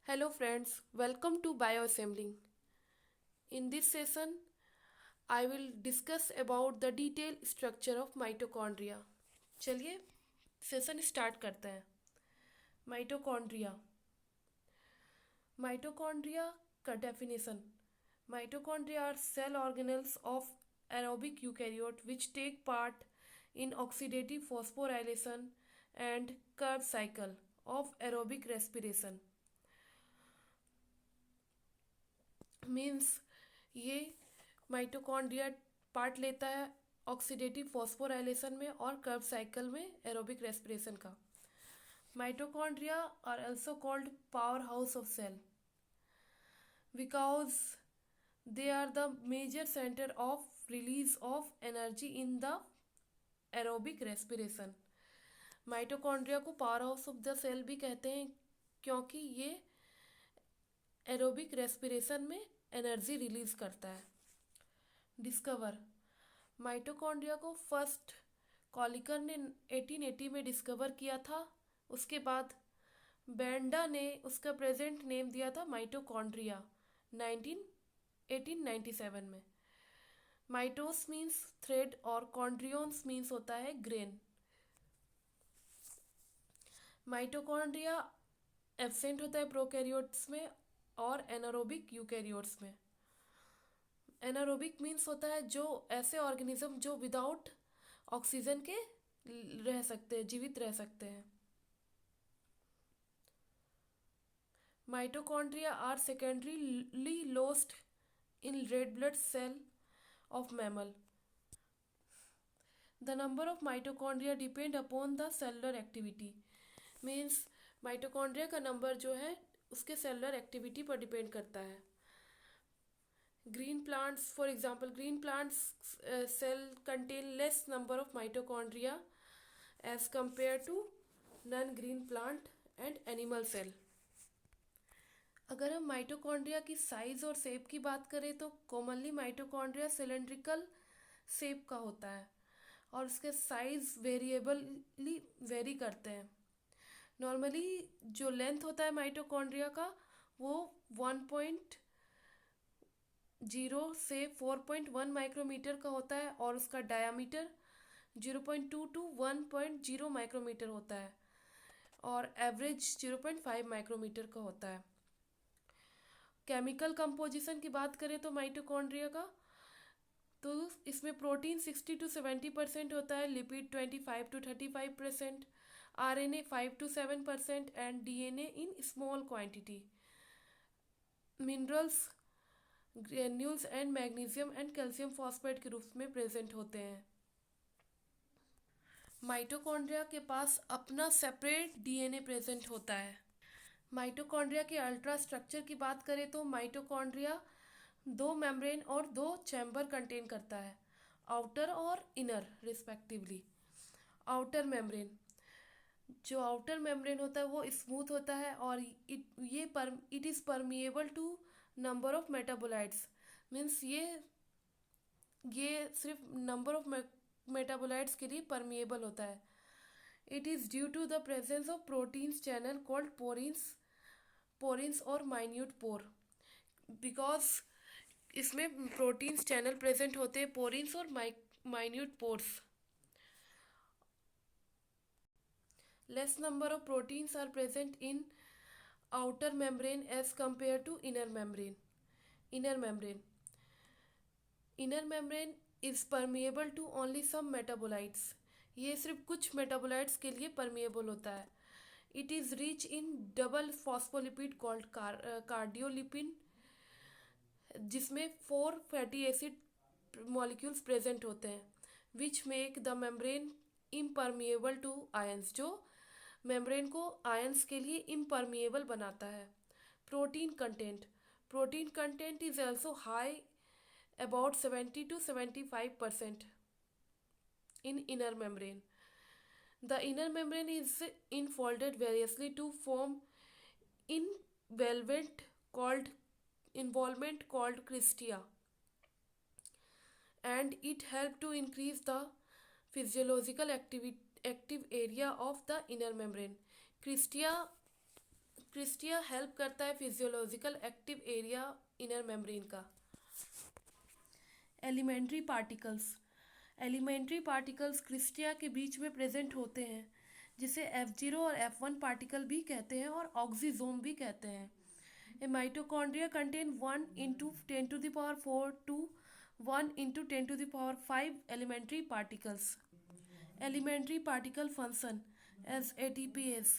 Hello friends, welcome to Bioassembling. In this session, I will discuss about the detailed structure of mitochondria. चलिए session start करते हैं. Mitochondria. Mitochondria का definition. Mitochondria are cell organelles of aerobic eukaryote which take part in oxidative phosphorylation and Krebs cycle of aerobic respiration. Means ये mitochondria part लेता है oxidative phosphorylation में और Krebs cycle में aerobic respiration का. Mitochondria are also called power house of cell because they are the major centre of release of energy in the aerobic respiration. Mitochondria को power house of the cell भी कहते हैं क्योंकि ये aerobic respiration में energy release करता है. Discover. Mitochondria को फर्स्ट कॉलिकर ने 1880 में डिस्कवर किया था. उसके बाद बेंडा ने उसका प्रेजेंट नेम दिया था माइटोकॉन्ड्रिया 1897 में. माइटोस मीन्स थ्रेड और कॉन्ड्रियोन्स मीन्स होता है ग्रेन. माइटोकॉन्ड्रिया एब्सेंट होता है प्रोकैरियोट्स में और एनारोबिक यूकैरियोट्स में. एनारोबिक मीन्स होता है जो ऐसे ऑर्गेनिज्म जो विदाउट ऑक्सीजन के रह सकते हैं, जीवित रह सकते हैं. Mitochondria are secondarily lost in red blood cell of mammal. The number of mitochondria depend upon the cellular activity. Means mitochondria का नंबर जो है उसके सेलुलर एक्टिविटी पर डिपेंड करता है. Green plants, for example, green plants cell contain less number of mitochondria as compared to non-green plant and animal cell. अगर हम mitochondria की साइज और शेप की बात करें तो कॉमनली माइटोकॉन्ड्रिया सिलेंड्रिकल शेप का होता है और उसके साइज वेरिएबली वेरी करते हैं. नॉर्मली जो लेंथ होता है माइटोकॉन्ड्रिया का वो 1.0 से 4.1 माइक्रोमीटर का होता है और उसका डायामीटर 0.2 टू 1.0 माइक्रोमीटर होता है और एवरेज 0.5 माइक्रोमीटर का होता है. केमिकल कंपोजिशन की बात करें तो माइटोकॉन्ड्रिया का तो इसमें प्रोटीन 60 टू 70% होता है, lipid 25 to 35%, RNA 5 to 7% and DNA in small quantity. Minerals granules and magnesium and calcium phosphate के रूप में प्रेजेंट होते हैं. माइटोकॉन्ड्रिया के पास अपना सेपरेट DNA प्रेजेंट होता है. माइटोकॉन्ड्रिया के अल्ट्रा स्ट्रक्चर की बात करें तो माइटोकॉन्ड्रिया दो मेम्ब्रेन और दो चैम्बर कंटेन करता है, आउटर और इनर रिस्पेक्टिवली. आउटर मेम्ब्रेन, जो आउटर मेम्ब्रेन होता है वो स्मूथ होता है और it is permeable to number of metabolites. Means ये सिर्फ नंबर ऑफ मेटाबोलाइट्स के लिए परमिएबल होता है. It is due to the presence of proteins channel called porins और माइन्यूट पोर. बिकॉज इसमें प्रोटीन्स चैनल प्रेजेंट होते हैं, पोरिन्स और minute pores. Less number of proteins are present in outer membrane as compared to inner membrane. Inner membrane is permeable to only some metabolites. ये सिर्फ कुछ metabolites के लिए permeable होता है. It is rich in double phospholipid called cardiolipin, जिसमें 4 fatty acid molecules present होते हैं which make the membrane impermeable to ions, जो मेम्ब्रेन को आयंस के लिए इम्परमिएबल बनाता है. Protein content is also high about 70 to 75% in inner membrane. The inner membrane is infolded variously to form involvement called cristia, and it help to increase the physiological active area of the inner membrane. Cristia cristae help करता है physiological active area inner membrane का। Elementary particles. Elementary particles cristae के बीच में present होते हैं, जिसे F0 और F1 पार्टिकल भी कहते हैं और ऑक्सीजोम भी कहते हैं। ए mitochondria contain 1 into 10 to the power 4 to 1 into 10 to the power 5 elementary particles. Elementary particle function as ATPase.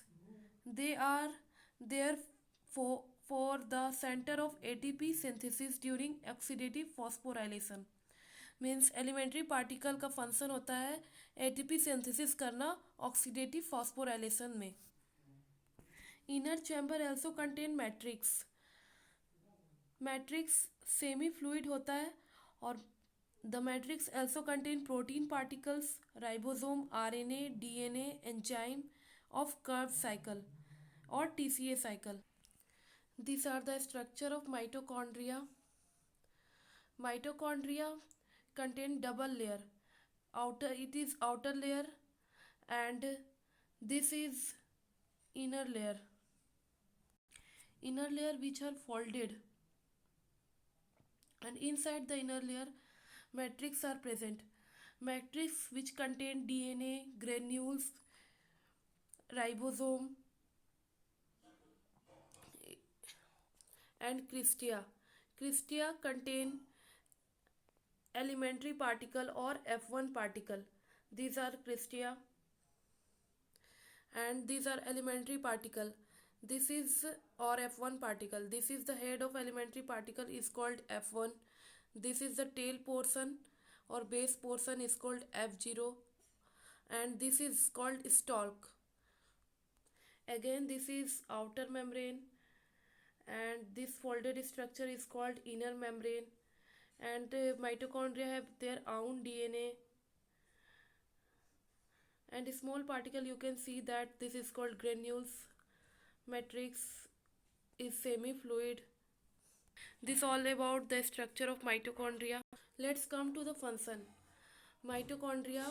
They are there for the center of ATP synthesis during oxidative phosphorylation. Means elementary particle का function होता है ATP synthesis करना oxidative phosphorylation में। Inner chamber also contain matrix. Matrix semi fluid होता है और the matrix also contain protein particles, ribosome, RNA, DNA, enzyme of Krebs cycle और TCA cycle. These are the structure of mitochondria. Mitochondria contain double layer. It is outer layer and this is inner layer. Inner layer which are folded, and inside the inner layer matrix are present. Matrix which contain DNA, granules, ribosome and cristia. Cristia contain elementary particle or F1 particle. These are cristia and these are elementary particle. This is or F1 particle. This is the head of elementary particle is called F1. This is the tail portion or base portion is called F0 and this is called stalk. Again this is outer membrane and this folded structure is called inner membrane, and mitochondria have their own DNA and small particle you can see that this is called granules. Matrix is semi fluid. This all about the structure of mitochondria. Let's come to the function. Mitochondria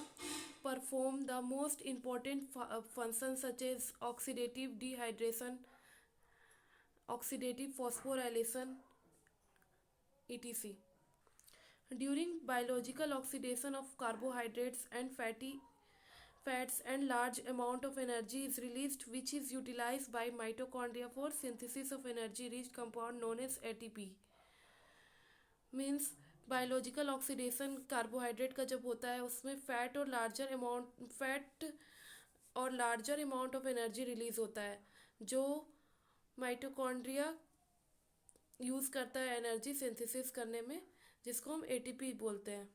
perform the most important functions such as oxidative dehydration, oxidative phosphorylation, etc. During biological oxidation of carbohydrates and fats and large amount of energy is released which is utilized by mitochondria for synthesis of energy rich compound known as ATP. Means biological oxidation carbohydrate का जब होता है उसमें fat और larger amount of energy release होता है जो mitochondria use करता है एनर्जी सिंथेसिस करने में, जिसको हम एटीपी बोलते हैं।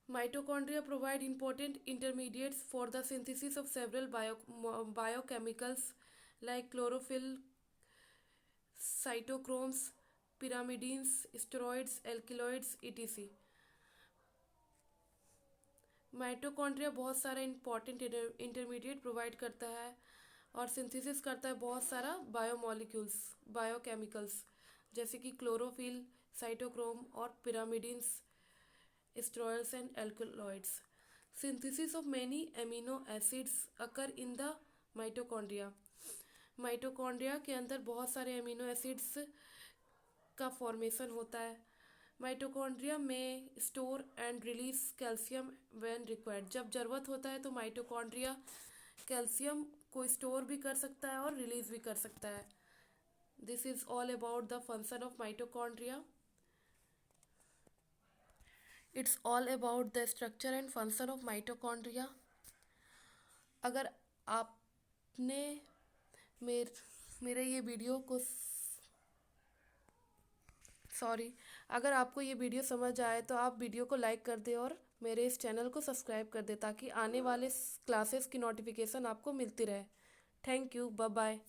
Mitochondria provide important intermediates for the synthesis of several biochemicals like chlorophyll, cytochromes, pyrimidines, steroids, alkaloids, etc. Mitochondria बहुत सारा इंपॉर्टेंट इंटरमीडिएट प्रोवाइड करता है और सिंथेसिस करता है बहुत सारा बायोमॉलिक्यूल्स, बायोकेमिकल्स, जैसे कि क्लोरोफिल, साइटोक्रोम और pyrimidines, steroids and alkaloids. Synthesis of many amino acids occur in the mitochondria. Mitochondria के अंदर बहुत सारे अमीनो एसिड्स का फॉर्मेशन होता है। माइटोकॉन्ड्रिया में store and release calcium when required. जब ज़रूरत होता है तो माइटोकॉन्ड्रिया कैल्शियम को स्टोर भी कर सकता है और रिलीज भी कर सकता है। This is all about the function of mitochondria. It's all about the structure and function of mitochondria. अगर आपने मेरे ये वीडियो को अगर आपको ये वीडियो समझ आए तो आप वीडियो को लाइक कर दें और मेरे इस चैनल को सब्सक्राइब कर दें ताकि आने वाले क्लासेस की नोटिफिकेशन आपको मिलती रहे। Thank you, bye bye.